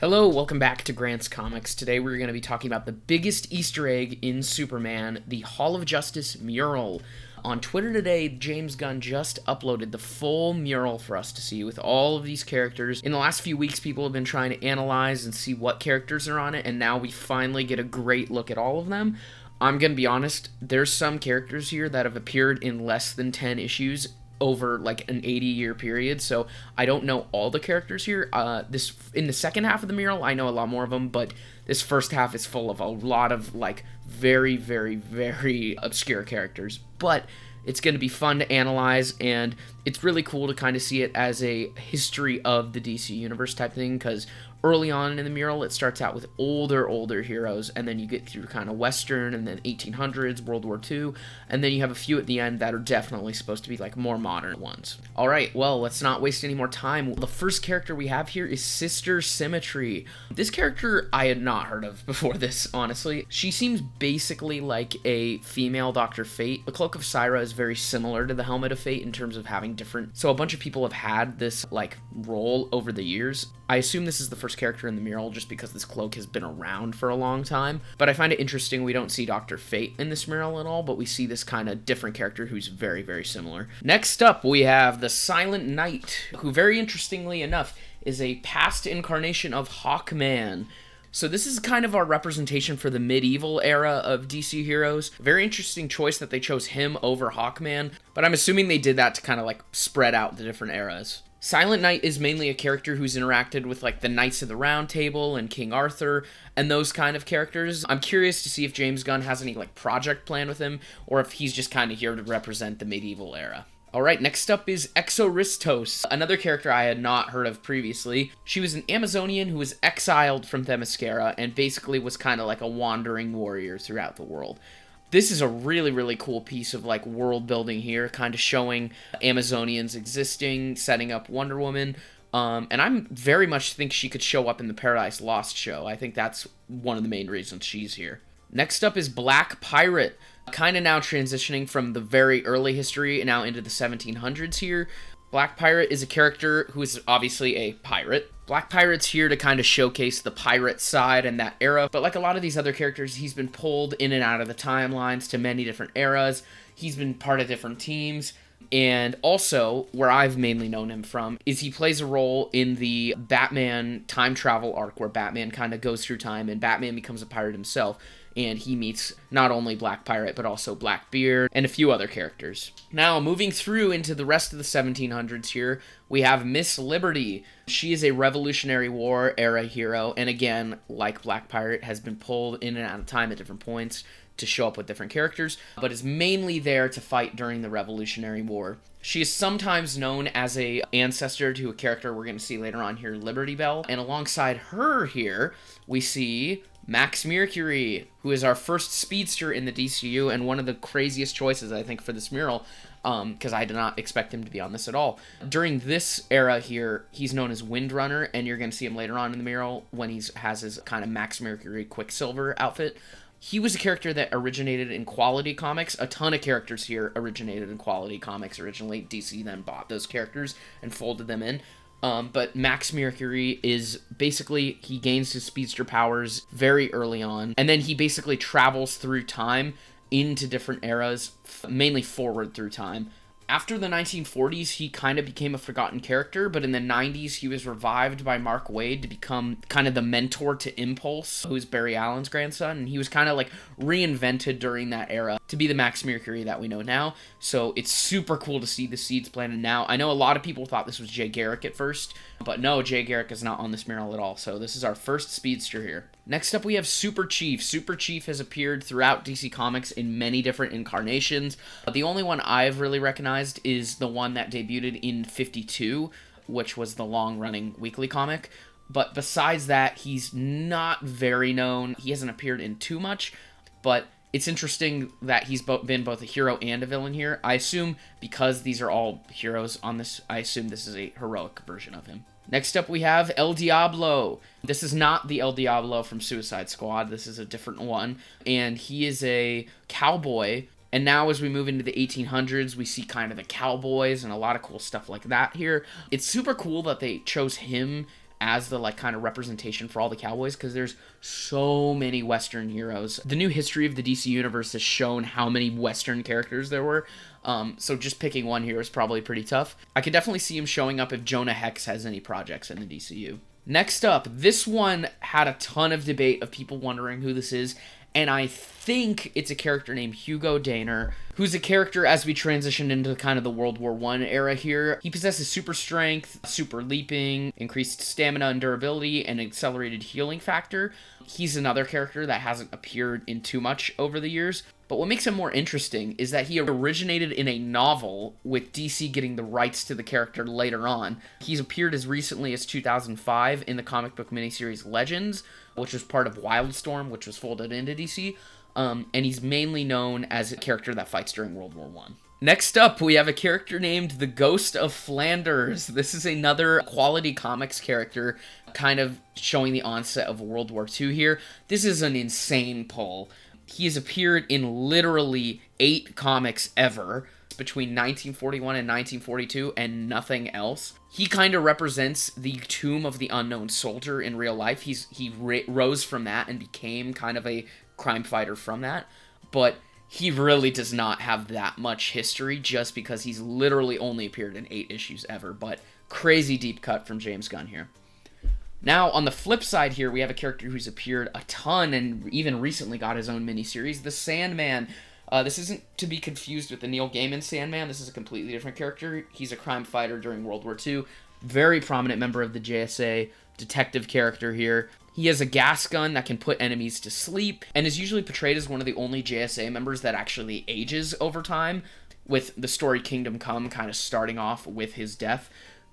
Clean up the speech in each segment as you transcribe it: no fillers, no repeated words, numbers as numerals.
Hello, welcome back to Grant's Comics. Today we're going to be talking about the biggest Easter egg in Superman, the Hall of Justice mural. On Twitter today, James Gunn just uploaded the full mural for us to see with all of these characters. In the last few weeks, people have been trying to analyze and see what characters are on it, and now we finally get a great look at all of them. I'm going to be honest, there's some characters here that have appeared in less than 10 issues over like an 80-year period, so I don't know all the characters here. This in the second half of the mural, I know a lot more of them, but this first half is full of a lot of like very, very, very obscure characters. But it's going to be fun to analyze, and it's really cool to kind of see it as a history of the DC Universe type thing, because early on in the mural, it starts out with older heroes, and then you get through kind of Western, and then 1800s, World War II, and then you have a few at the end that are definitely supposed to be like more modern ones. Alright, well, let's not waste any more time. The first character we have here is Sister Symmetry. This character I had not heard of before this, honestly. She seems basically like a female Dr. Fate. The Cloak of Syra is very similar to the Helmet of Fate in terms of having different, so a bunch of people have had this like role over the years. I assume this is the first character in the mural just because this cloak has been around for a long time, but I find it interesting we don't see Dr. Fate in this mural at all, but we see this kind of different character who's very, very similar. Next up, we have the Silent Knight, who very interestingly enough is a past incarnation of Hawkman. So this is kind of our representation for the medieval era of DC heroes. Very interesting choice that they chose him over Hawkman, but I'm assuming they did that to kind of like spread out the different eras. Silent Knight is mainly a character who's interacted with like the Knights of the Round Table and King Arthur and those kind of characters. I'm curious to see if James Gunn has any like project plan with him, or if he's just kind of here to represent the medieval era. Alright, next up is Exoristos, another character I had not heard of previously. She was an Amazonian who was exiled from Themyscira and basically was kind of like a wandering warrior throughout the world. This is a really, really cool piece of like world building here, kind of showing Amazonians existing, setting up Wonder Woman. And I'm very much think she could show up in the Paradise Lost show. I think that's one of the main reasons she's here. Next up is Black Pirate, kind of now transitioning from the very early history and now into the 1700s here. Black Pirate is a character who is obviously a pirate. Black Pirate's here to kind of showcase the pirate side and that era, but like a lot of these other characters, he's been pulled in and out of the timelines to many different eras. He's been part of different teams, and also, where I've mainly known him from, is he plays a role in the Batman time travel arc, where Batman kind of goes through time and Batman becomes a pirate himself, and he meets not only Black Pirate, but also Blackbeard, and a few other characters. Now, moving through into the rest of the 1700s here, we have Miss Liberty. She is a Revolutionary War era hero, and again, like Black Pirate, has been pulled in and out of time at different points to show up with different characters, but is mainly there to fight during the Revolutionary War. She is sometimes known as a ancestor to a character we're going to see later on here, Liberty Bell, and alongside her here, we see Max Mercury, who is our first speedster in the DCU and one of the craziest choices, I think, for this mural, because I did not expect him to be on this at all. During this era here, he's known as Windrunner, and you're going to see him later on in the mural when he has his kind of Max Mercury Quicksilver outfit. He was a character that originated in Quality Comics. A ton of characters here originated in Quality Comics originally. DC then bought those characters and folded them in. But Max Mercury is basically, he gains his speedster powers very early on, and then he basically travels through time into different eras, mainly forward through time. After the 1940s, he kind of became a forgotten character, but in the 90s, he was revived by Mark Waid to become kind of the mentor to Impulse, who's Barry Allen's grandson, and he was kind of like reinvented during that era to be the Max Mercury that we know now. So it's super cool to see the seeds planted now. I know a lot of people thought this was Jay Garrick at first, but no, Jay Garrick is not on this mural at all, so this is our first speedster here. Next up, we have Super Chief. Super Chief has appeared throughout DC Comics in many different incarnations. The only one I've really recognized is the one that debuted in 52, which was the long-running weekly comic. But besides that, he's not very known. He hasn't appeared in too much, but it's interesting that he's been both a hero and a villain here. I assume because these are all heroes on this, I assume this is a heroic version of him. Next up, we have El Diablo. This is not the El Diablo from Suicide Squad. This is a different one. And he is a cowboy. And now as we move into the 1800s, we see kind of the cowboys and a lot of cool stuff like that here. It's super cool that they chose him as the like kind of representation for all the cowboys, because there's so many Western heroes. The new history of the DC universe has shown how many Western characters there were. So just picking one here is probably pretty tough. I could definitely see him showing up if Jonah Hex has any projects in the DCU. Next up, this one had a ton of debate of people wondering who this is, and I think it's a character named Hugo Danner, who's a character as we transition into kind of the World War I era here. He possesses super strength, super leaping, increased stamina and durability, and accelerated healing factor. He's another character that hasn't appeared in too much over the years, but what makes him more interesting is that he originated in a novel, with DC getting the rights to the character later on. He's appeared as recently as 2005 in the comic book miniseries Legends, which was part of Wildstorm, which was folded into DC, and he's mainly known as a character that fights during World War I. Next up, we have a character named the Ghost of Flanders. This is another Quality Comics character, kind of showing the onset of World War II here. This is an insane pull. He has appeared in literally 8 comics ever, between 1941 and 1942, and nothing else. He kind of represents the Tomb of the Unknown Soldier in real life. He rose from that and became kind of a crime fighter from that, but he really does not have that much history just because he's literally only appeared in 8 issues ever, but crazy deep cut from James Gunn here. Now, on the flip side here, we have a character who's appeared a ton and even recently got his own miniseries, the Sandman. This isn't to be confused with the Neil Gaiman Sandman. This is a completely different character. He's a crime fighter during World War II. Very prominent member of the JSA, detective character here. He has a gas gun that can put enemies to sleep, and is usually portrayed as one of the only JSA members that actually ages over time, with the story Kingdom Come kind of starting off with his death.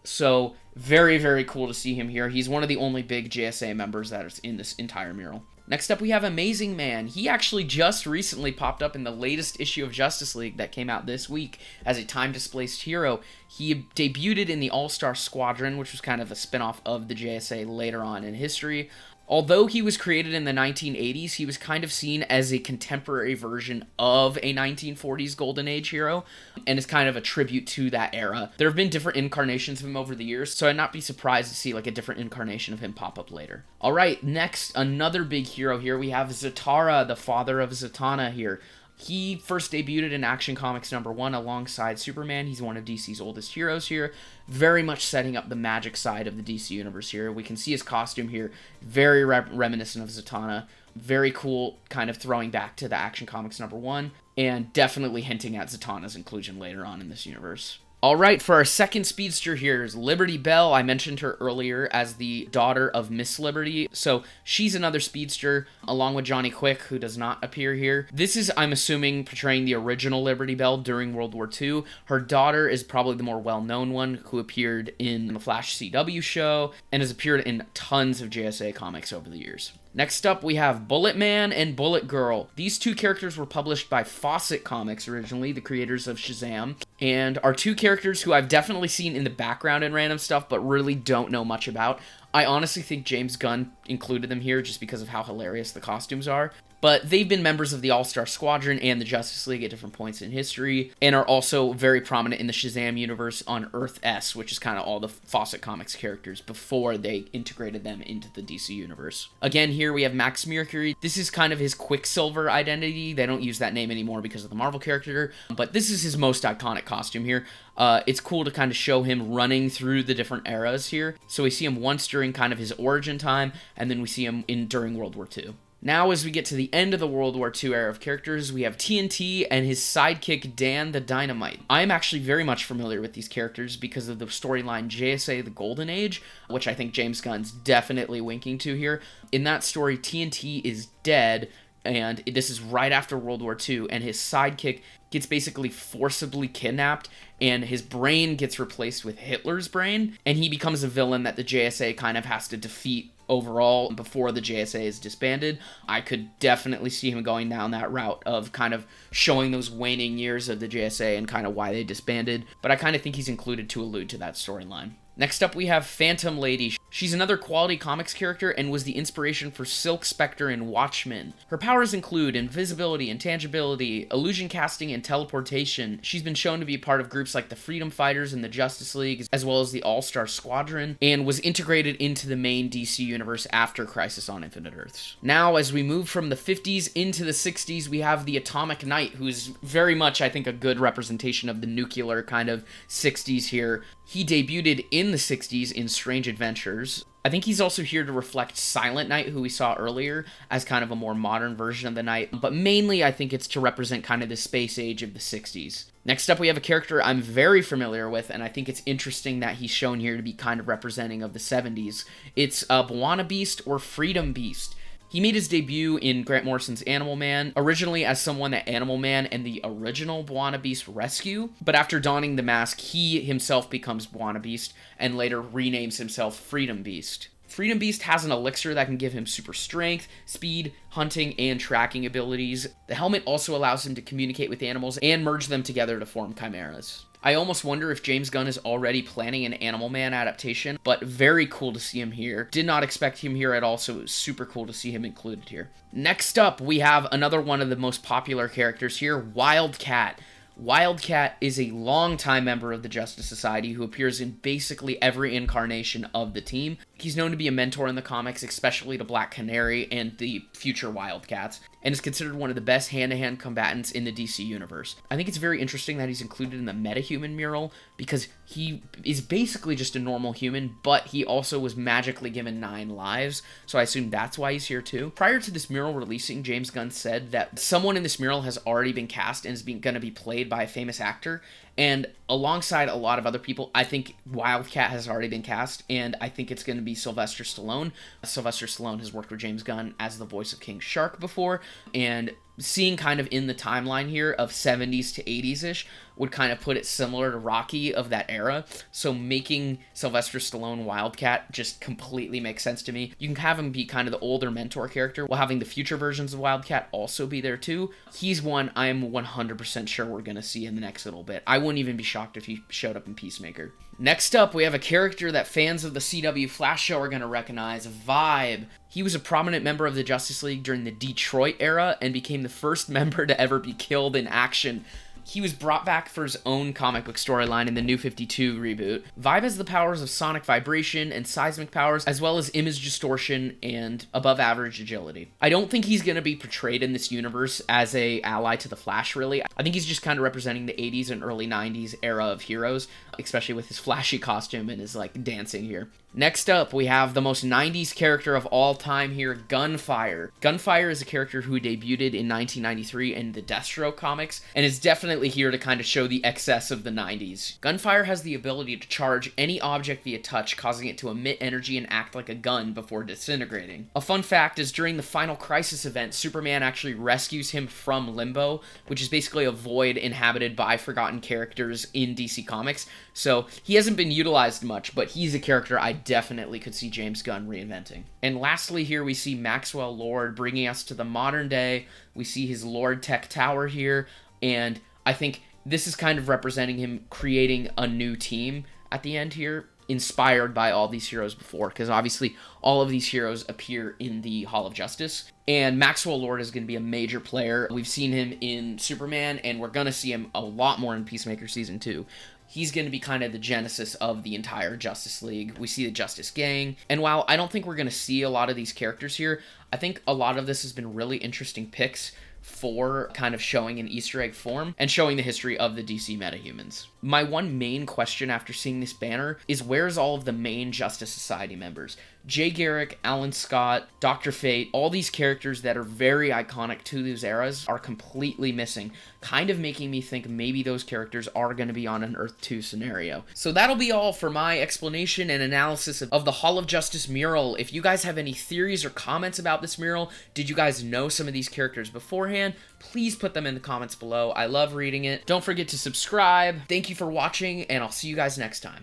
So, very, very cool to see him here. He's one of the only big JSA members that is in this entire mural. Next up, we have Amazing Man. He actually just recently popped up in the latest issue of Justice League that came out this week as a time-displaced hero. He debuted in the All-Star Squadron, which was kind of a spin-off of the JSA later on in history. Although he was created in the 1980s, he was kind of seen as a contemporary version of a 1940s Golden Age hero, and is kind of a tribute to that era. There have been different incarnations of him over the years, so I'd not be surprised to see like a different incarnation of him pop up later. Alright, next, another big hero here. We have Zatara, the father of Zatanna here. He first debuted in Action Comics #1 alongside Superman. He's one of DC's oldest heroes here, very much setting up the magic side of the DC universe here. We can see his costume here, very reminiscent of Zatanna. Very cool, kind of throwing back to the Action Comics #1, and definitely hinting at Zatanna's inclusion later on in this universe. Alright, for our second speedster here is Liberty Bell. I mentioned her earlier as the daughter of Miss Liberty, so she's another speedster, along with Johnny Quick, who does not appear here. This is, I'm assuming, portraying the original Liberty Bell during World War II. Her daughter is probably the more well-known one, who appeared in the Flash CW show, and has appeared in tons of JSA comics over the years. Next up, we have Bullet Man and Bullet Girl. These two characters were published by Fawcett Comics originally, the creators of Shazam, and are two characters who I've definitely seen in the background in random stuff, but really don't know much about. I honestly think James Gunn included them here just because of how hilarious the costumes are. But they've been members of the All-Star Squadron and the Justice League at different points in history, and are also very prominent in the Shazam universe on Earth S, which is kind of all the Fawcett Comics characters before they integrated them into the DC universe. Again, here we have Max Mercury. This is kind of his Quicksilver identity. They don't use that name anymore because of the Marvel character, but this is his most iconic costume here. It's cool to kind of show him running through the different eras here. So we see him once during kind of his origin time, and then we see him during World War II. Now, as we get to the end of the World War II era of characters, we have TNT and his sidekick, Dan the Dynamite. I am actually very much familiar with these characters because of the storyline JSA The Golden Age, which I think James Gunn's definitely winking to here. In that story, TNT is dead, and this is right after World War II, and his sidekick gets basically forcibly kidnapped, and his brain gets replaced with Hitler's brain, and he becomes a villain that the JSA kind of has to defeat overall before the JSA is disbanded. I could definitely see him going down that route of kind of showing those waning years of the JSA and kind of why they disbanded, but I kind of think he's included to allude to that storyline. Next up, we have Phantom Lady. She's another Quality Comics character and was the inspiration for Silk Spectre in Watchmen. Her powers include invisibility, intangibility, illusion casting, and teleportation. She's been shown to be part of groups like the Freedom Fighters and the Justice League, as well as the All-Star Squadron, and was integrated into the main DC universe after Crisis on Infinite Earths. Now, as we move from the 50s into the 60s, we have the Atomic Knight, who's very much, I think, a good representation of the nuclear kind of 60s here. He debuted in the 60s in Strange Adventures. I think he's also here to reflect Silent Knight, who we saw earlier, as kind of a more modern version of the Knight, but mainly I think it's to represent kind of the space age of the 60s. Next up, we have a character I'm very familiar with, and I think it's interesting that he's shown here to be kind of representing of the 70s. It's B'wana Beast, or Freedom Beast. He made his debut in Grant Morrison's Animal Man, originally as someone that Animal Man and the original B'wana Beast rescue, but after donning the mask, he himself becomes B'wana Beast, and later renames himself Freedom Beast. Freedom Beast has an elixir that can give him super strength, speed, hunting, and tracking abilities. The helmet also allows him to communicate with animals and merge them together to form chimeras. I almost wonder if James Gunn is already planning an Animal Man adaptation, but very cool to see him here. Did not expect him here at all, so it was super cool to see him included here. Next up, we have another one of the most popular characters here, Wildcat. Wildcat is a longtime member of the Justice Society who appears in basically every incarnation of the team. He's known to be a mentor in the comics, especially to Black Canary and the future Wildcats, and is considered one of the best hand-to-hand combatants in the DC universe. I think it's very interesting that he's included in the Metahuman mural, because he is basically just a normal human, but he also was magically given 9 lives, so I assume that's why he's here too. Prior to this mural releasing, James Gunn said that someone in this mural has already been cast and is going to be played by a famous actor, and alongside a lot of other people, I think Wildcat has already been cast, and I think it's going to be Sylvester Stallone. Sylvester Stallone has worked with James Gunn as the voice of King Shark before, and seeing kind of in the timeline here of 70s to 80s-ish would kind of put it similar to Rocky of that era. So making Sylvester Stallone Wildcat just completely makes sense to me. You can have him be kind of the older mentor character while having the future versions of Wildcat also be there too. He's one I am 100% sure we're going to see in the next little bit. I wouldn't even be shocked if he showed up in Peacemaker. Next up, we have a character that fans of the CW Flash show are going to recognize, Vibe. He was a prominent member of the Justice League during the Detroit era and became the first member to ever be killed in action. He was brought back for his own comic book storyline in the New 52 reboot. Vibe has the powers of sonic vibration and seismic powers, as well as image distortion and above-average agility. I don't think he's going to be portrayed in this universe as a ally to the Flash, really. I think he's just kind of representing the 80s and early 90s era of heroes, especially with his flashy costume and his, dancing here. Next up, we have the most 90s character of all time here, Gunfire. Gunfire is a character who debuted in 1993 in the Deathstroke comics, and is definitely here to kind of show the excess of the 90s. Gunfire has the ability to charge any object via touch, causing it to emit energy and act like a gun before disintegrating. A fun fact is during the Final Crisis event, Superman actually rescues him from Limbo, which is basically a void inhabited by forgotten characters in DC Comics. So he hasn't been utilized much, but he's a character I definitely could see James Gunn reinventing. And lastly here we see Maxwell Lord bringing us to the modern day. We see his Lord Tech Tower here, and I think this is kind of representing him creating a new team at the end here, inspired by all these heroes before, because obviously all of these heroes appear in the Hall of Justice, and Maxwell Lord is going to be a major player. We've seen him in Superman, and we're going to see him a lot more in Peacemaker Season 2. He's going to be kind of the genesis of the entire Justice League. We see the Justice Gang, and while I don't think we're going to see a lot of these characters here, I think a lot of this has been really interesting picks for kind of showing in Easter egg form and showing the history of the DC metahumans. My one main question after seeing this banner is, where's all of the main Justice Society members? Jay Garrick, Alan Scott, Dr. Fate, all these characters that are very iconic to those eras are completely missing, kind of making me think maybe those characters are going to be on an Earth 2 scenario. So that'll be all for my explanation and analysis of the Hall of Justice mural. If you guys have any theories or comments about this mural, did you guys know some of these characters beforehand? Please put them in the comments below. I love reading it. Don't forget to subscribe. Thank you for watching, and I'll see you guys next time.